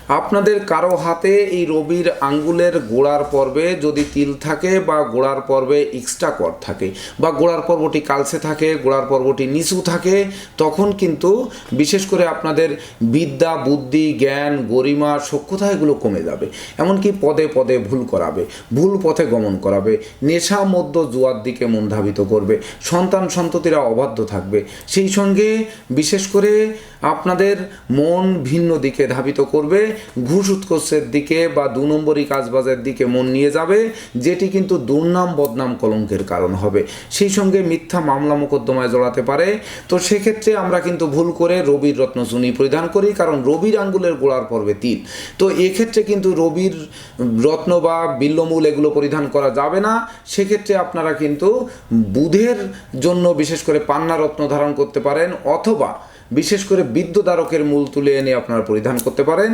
আপনাদের কারো হাতে এই রবির আঙ্গুলের গোড়ার পর্বে যদি তিল থাকে বা গোড়ার পর্বে এক্সট্রা কর থাকে বা গোড়ার পর্বটি কালসে থাকে, গোড়ার পর্বটি নিচু থাকে, তখন কিন্তু বিশেষ করে আপনাদের বিদ্যা, বুদ্ধি, জ্ঞান, গরিমা, সক্ষতা এগুলো কমে যাবে। এমনকি পদে পদে ভুল করাবে, ভুল পথে গমন করাবে, নেশা মধ্য জুয়ার দিকে মন ধাবিত করবে, সন্তান সন্ততিরা অবাধ্য থাকবে। সেই সঙ্গে বিশেষ করে আপনাদের মন ভিন্ন দিকে ধাবিত করবে, ঘুষ উৎকর্ষের দিকে বা 2 নম্বরই কাজবাজের দিকে মন নিয়ে যাবে, যেটি কিন্তু দুর্নাম, বদনাম, কলঙ্কের কারণ হবে। সেই সঙ্গে মিথ্যা মামলা মোকদ্দমায় জড়াতে পারে। তো সেক্ষেত্রে আমরা কিন্তু ভুল করে রবির রত্নচুনি পরিধান করি, কারণ রবির আঙ্গুলের গোড়ার পর্বে তিল। তো এক্ষেত্রে কিন্তু রবির রত্ন বা বিল্লমূল এগুলো পরিধান করা যাবে না। সেক্ষেত্রে আপনারা কিন্তু বুধের জন্য বিশেষ করে পান্না রত্ন ধারণ করতে পারেন, অথবা বিশেষ করে বিদ্যুদারকের মূল তুলে এনে আপনারা পরিধান করতে পারেন।